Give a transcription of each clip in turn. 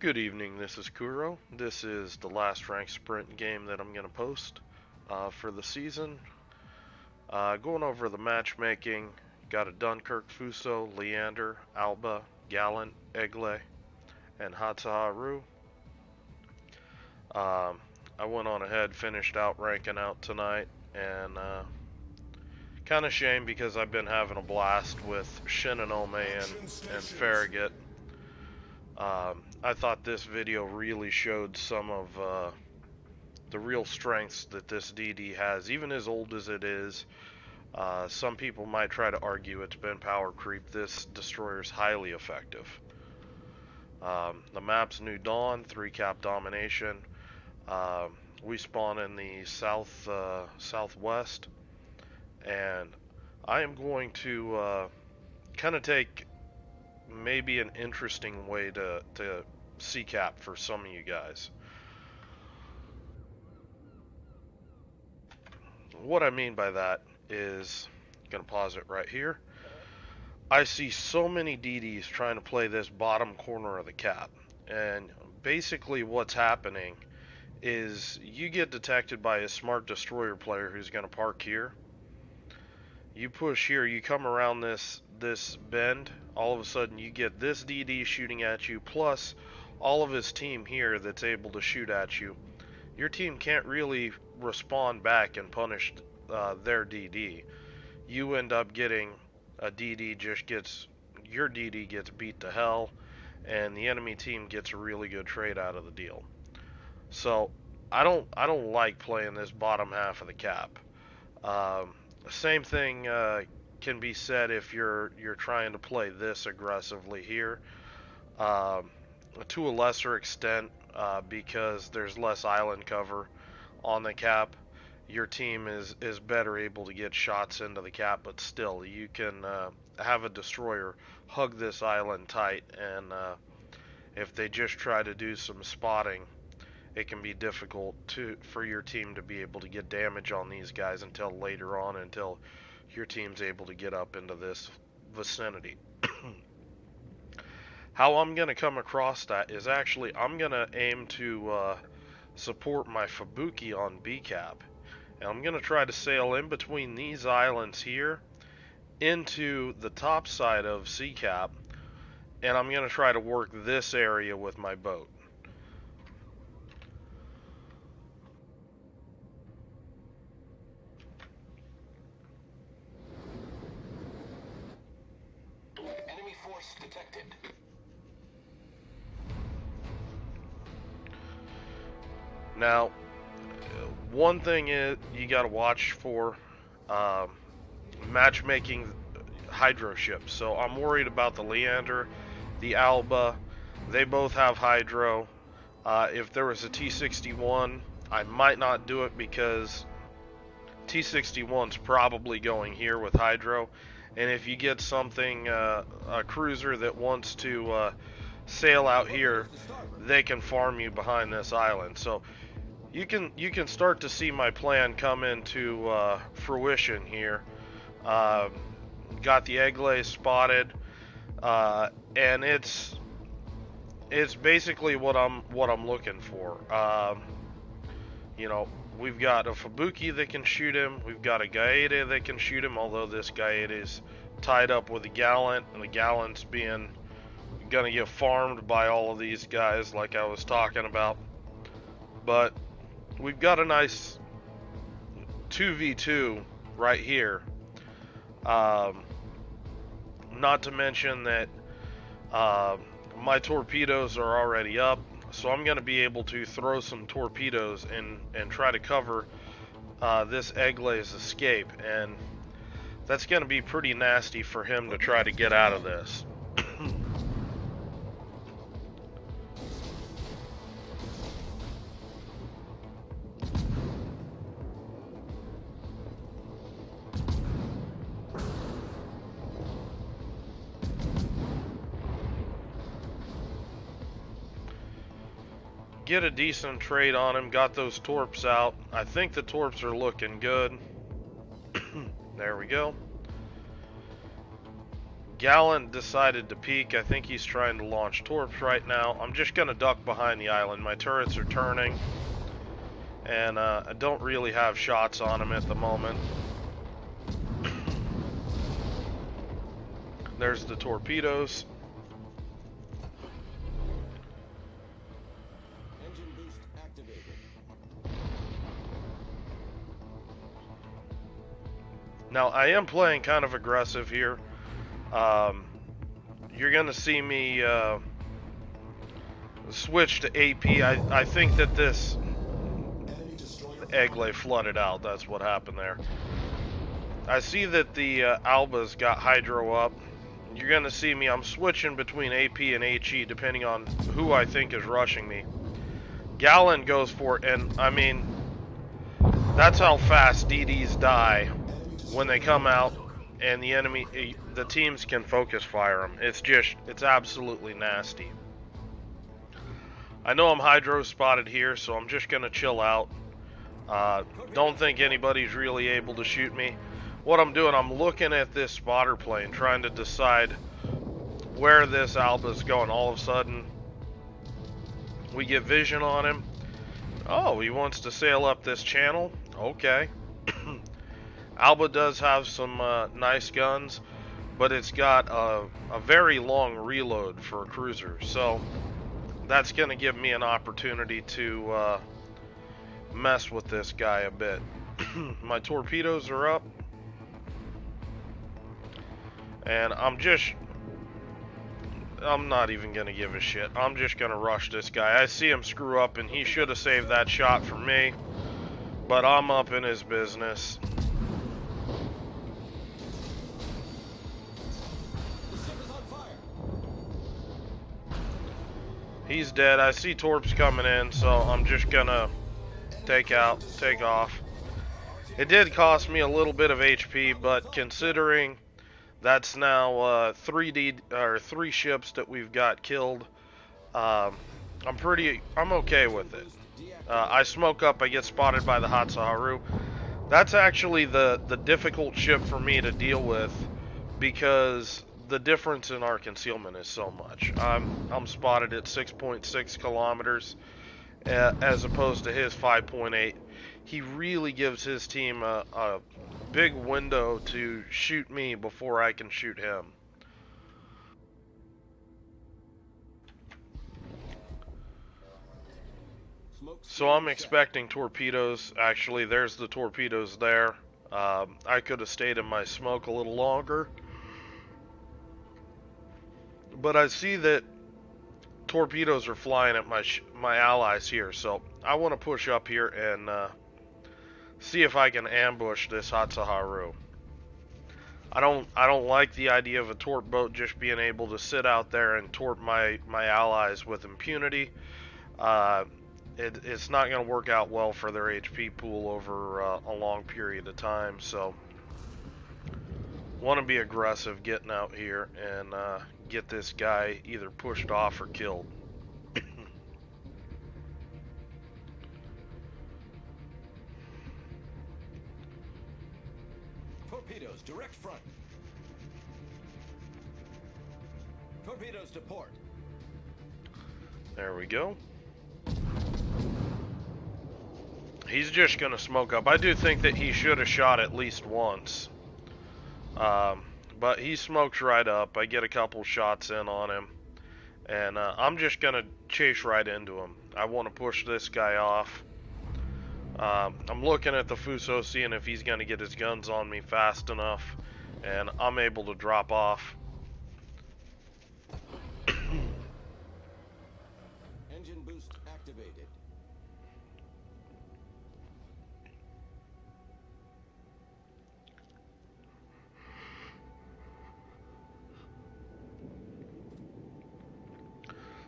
Good evening, this is Kuro. This is the last ranked sprint game that I'm going to post for the season. Going over the matchmaking, got a Dunkirk, Fuso, Leander, Alba, Gallant, Egle, and Hatsaharu. I went on ahead, finished out ranking out tonight, and kind of shame because I've been having a blast with Shinonome and Farragut. I thought this video really showed some of the real strengths that this DD has, even as old as it is. Some people might try to argue it's been power creep. This destroyer is highly effective. The map's New Dawn, 3-cap domination. We spawn in the southwest, and I am going to kind of take maybe an interesting way to C-cap for some of you guys. What I mean by that is, I'm gonna pause it right here. I see so many DDs trying to play this bottom corner of the cap, and basically what's happening is you get detected by a smart destroyer player who's gonna park here. You push here, you come around this bend, all of a sudden you get this DD shooting at you, plus all of his team here that's able to shoot at you. Your team can't really respond back and punish their DD. You end up getting a DD your DD gets beat to hell, and the enemy team gets a really good trade out of the deal. So I don't like playing this bottom half of the cap. Same thing can be said if you're trying to play this aggressively here. To a lesser extent, because there's less island cover on the cap, your team is better able to get shots into the cap, but still you can have a destroyer hug this island tight, and if they just try to do some spotting, it can be difficult for your team to be able to get damage on these guys until later on, until your team's able to get up into this vicinity. How I'm going to come across that is actually I'm going to aim to support my Fubuki on B-cap. And I'm going to try to sail in between these islands here into the top side of C-cap. And I'm going to try to work this area with my boat. Enemy force detected. Now, one thing is you got to watch for matchmaking hydro ships. So I'm worried about the Leander, the Alba. They both have hydro. If there was a T61, I might not do it because T61's probably going here with hydro. And if you get something, a cruiser that wants to sail out here, they can farm you behind this island. So you can start to see my plan come into fruition here. Got the Egle spotted, and it's basically what I'm looking for. You know, we've got a Fubuki that can shoot him. We've got a Gaeta that can shoot him, although this Gaeta is tied up with a Gallant, and the Gallant's gonna get farmed by all of these guys like I was talking about. But we've got a nice 2v2 right here. Not to mention that my torpedoes are already up, so I'm going to be able to throw some torpedoes and try to cover this Egle's escape, and that's going to be pretty nasty for him to try to get out of this. Get a decent trade on him, got those torps out. I think the torps are looking good. There we go. Gallant decided to peek. I think he's trying to launch torps right now. I'm just going to duck behind the island. My turrets are turning. And I don't really have shots on him at the moment. There's the torpedoes. Engine boost activated. Now, I am playing kind of aggressive here. You're going to see me switch to AP. I think that this egg lay flooded out. That's what happened there. I see that the Alba's got hydro up. You're going to see me, I'm switching between AP and HE depending on who I think is rushing me. Gallant goes for it, and I mean, that's how fast DDs die when they come out and the teams can focus fire them. It's absolutely nasty. I know I'm hydro spotted here, so I'm just going to chill out. Don't think anybody's really able to shoot me. What I'm doing, I'm looking at this spotter plane, trying to decide where this Alba's going. All of a sudden, we get vision on him. Oh, he wants to sail up this channel. Okay. Alba does have some nice guns, but it's got a very long reload for a cruiser. So that's going to give me an opportunity to mess with this guy a bit. My torpedoes are up. And I'm not even going to give a shit. I'm just going to rush this guy. I see him screw up, and he should have saved that shot for me. But I'm up in his business. He's dead. I see torps coming in, so I'm just going to take off. It did cost me a little bit of HP, but considering that's now 3 ships that we've got killed, I'm okay with it. I smoke up, I get spotted by the Hatsaharu. That's actually the difficult ship for me to deal with, because the difference in our concealment is so much. I'm spotted at 6.6 kilometers as opposed to his 5.8. He really gives his team a big window to shoot me before I can shoot him. So I'm expecting torpedoes. Actually, there's the torpedoes there. I could have stayed in my smoke a little longer, but I see that torpedoes are flying at my allies here, so I want to push up here and see if I can ambush this Hatsaharu. I don't like the idea of a torp boat just being able to sit out there and torp my allies with impunity. It's not going to work out well for their HP pool over a long period of time, so want to be aggressive getting out here and get this guy either pushed off or killed. Torpedoes, direct front. Torpedoes to port. There we go. He's just going to smoke up. I do think that he should have shot at least once. But he smokes right up. I get a couple shots in on him. And I'm just going to chase right into him. I want to push this guy off. I'm looking at the Fuso, seeing if he's going to get his guns on me fast enough. And I'm able to drop off. Engine boost activated.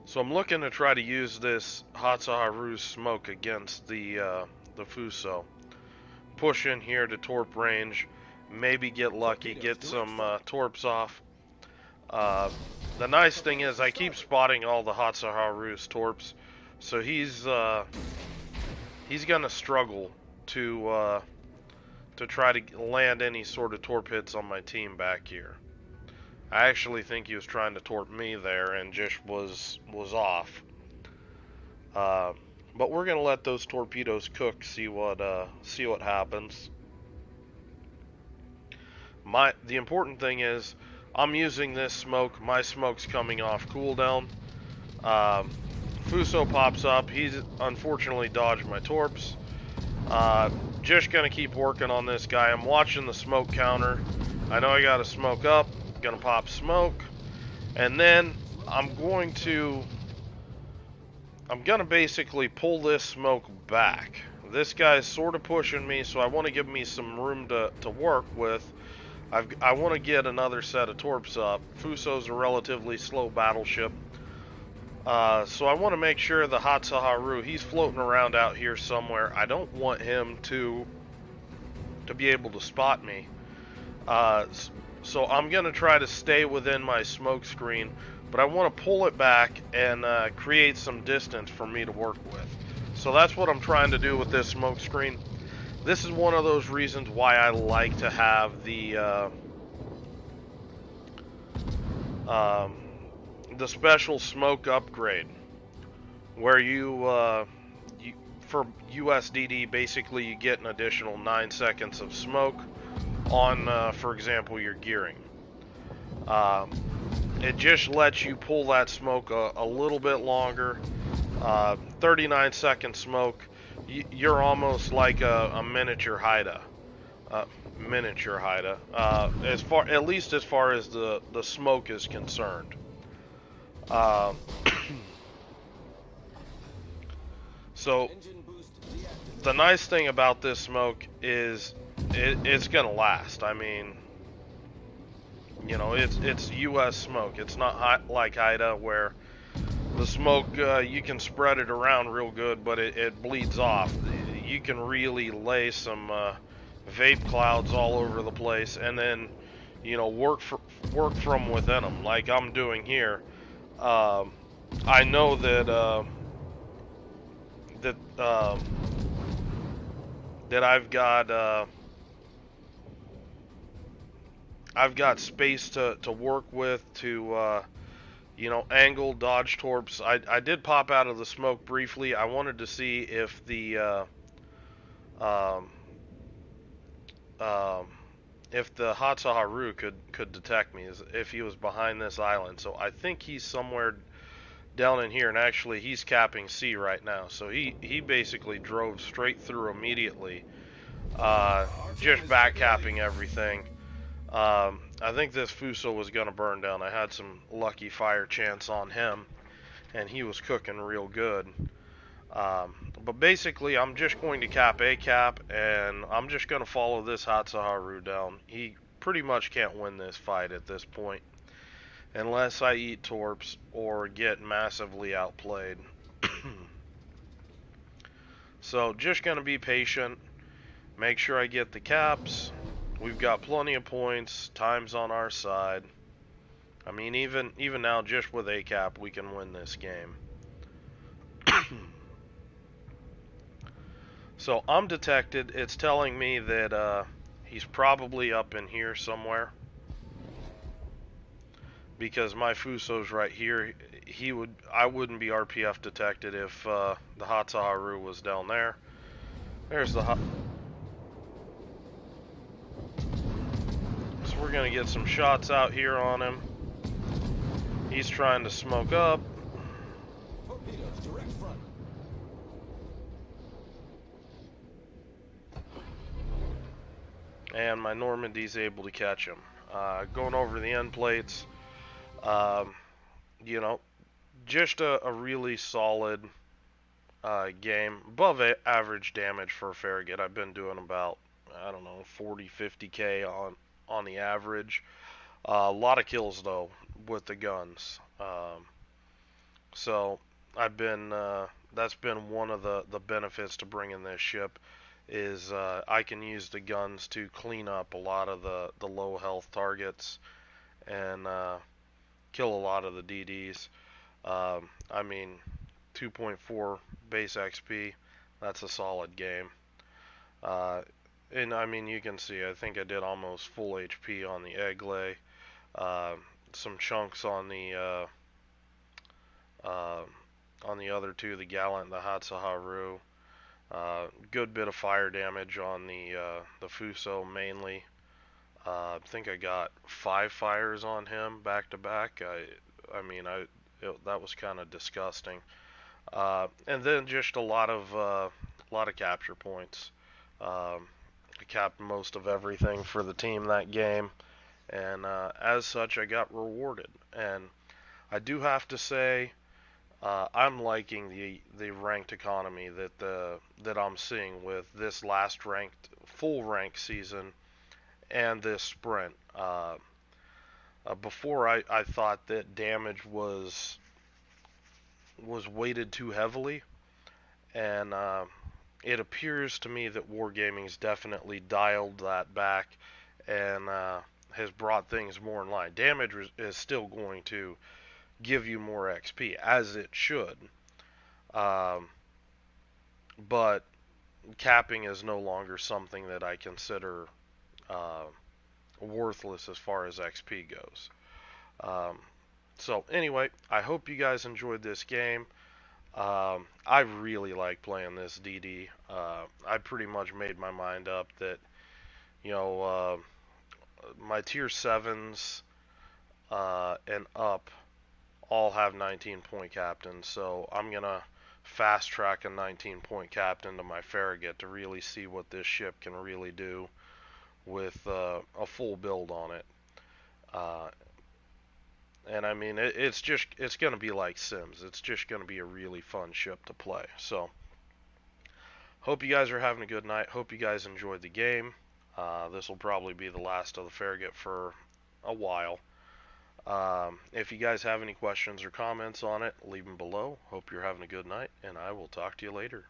So I'm looking to try to use this Hatsaharu's smoke against the Fuso. Push in here to torp range, maybe get lucky, get some torps off. The nice thing is I keep spotting all the Hatsaharu's torps, so he's gonna struggle to try to land any sort of torp hits on my team back here. I actually think he was trying to torp me there and just was off. Uh, but we're gonna let those torpedoes cook. See what happens. The important thing is I'm using this smoke. My smoke's coming off cooldown. Um, Fuso pops up. He's unfortunately dodged my torps. Uh, just gonna keep working on this guy. I'm watching the smoke counter. I know I gotta smoke up. Gonna pop smoke, and then I'm going to basically pull this smoke back. This guy's sort of pushing me, so I want to give me some room to work with. I want to get another set of torps up. Fuso's a relatively slow battleship. So I want to make sure the Hatsuharu, he's floating around out here somewhere. I don't want him to be able to spot me. Uh, so I'm going to try to stay within my smoke screen, but I want to pull it back and create some distance for me to work with. So that's what I'm trying to do with this smoke screen. This is one of those reasons why I like to have the special smoke upgrade, where for USDD, basically you get an additional 9 seconds of smoke on, for example, your gearing. Uh, it just lets you pull that smoke a little bit longer. 39-second smoke, you're almost like a miniature Haida. Miniature Haida, at least as far as the smoke is concerned. Uh, so the nice thing about this smoke is it's gonna last. I mean, you know, it's U.S. smoke. It's not like Haida where the smoke you can spread it around real good, but it bleeds off. You can really lay some vape clouds all over the place, and then work from within them, like I'm doing here. Um, I know that that I've got space to work with to angle dodge torps. I did pop out of the smoke briefly. I wanted to see if um, um, the Hatsuharu could detect me, if he was behind this island. So I think he's somewhere down in here, and actually he's capping C right now. So he basically drove straight through immediately, just back capping everything. I think this Fuso was gonna burn down. I had some lucky fire chance on him, and he was cooking real good. But basically, I'm just going to cap A cap, and I'm just going to follow this Hatsuharu down. He pretty much can't win this fight at this point, unless I eat torps or get massively outplayed. So just going to be patient, make sure I get the caps. We've got plenty of points, time's on our side. I mean, even now, just with A cap, we can win this game. So I'm detected. It's telling me that he's probably up in here somewhere, because my Fuso's right here. I wouldn't be RPF detected if the Hatsuharu was down there. There's the So we're gonna get some shots out here on him. He's trying to smoke up. Torpedoes, direct front. And my Normandy's able to catch him. Going over the end plates. Um, you know, just a really solid game. Above average damage for Farragut. I've been doing about, I don't know, 40, 50k on the average. A lot of kills though with the guns. So I've been that's been one of the benefits to bringing this ship, is I can use the guns to clean up a lot of the low health targets and kill a lot of the DDs. I mean, 2.4 base XP, that's a solid game. Uh, and I mean, you can see, I think I did almost full HP on the egg lay. some chunks uh, on the other two, the Gallant and the Hatsuharu. Good bit of fire damage on the Fuso mainly. I think I got 5 fires on him back to back. That was kind of disgusting. And then just a lot of capture points. I capped most of everything for the team that game, and as such, I got rewarded. And I do have to say, I'm liking the ranked economy that I'm seeing with this last ranked full rank season and this sprint. Before I thought that damage was weighted too heavily, and it appears to me that Wargaming's definitely dialed that back and has brought things more in line. Damage is still going to give you more XP, as it should, um, but capping is no longer something that I consider uh, worthless as far as XP goes. Um, so anyway, I hope you guys enjoyed this game. I really like playing this DD. I pretty much made my mind up that you know my tier sevens and up all have 19 point captains, so I'm gonna fast track a 19 point captain to my Farragut to really see what this ship can really do with a full build on it. Uh, and I mean, it's gonna be like Sims. It's just gonna be a really fun ship to play. So hope you guys are having a good night. Hope you guys enjoyed the game. This will probably be the last of the Farragut for a while. If you guys have any questions or comments on it, leave them below. Hope you're having a good night, and I will talk to you later.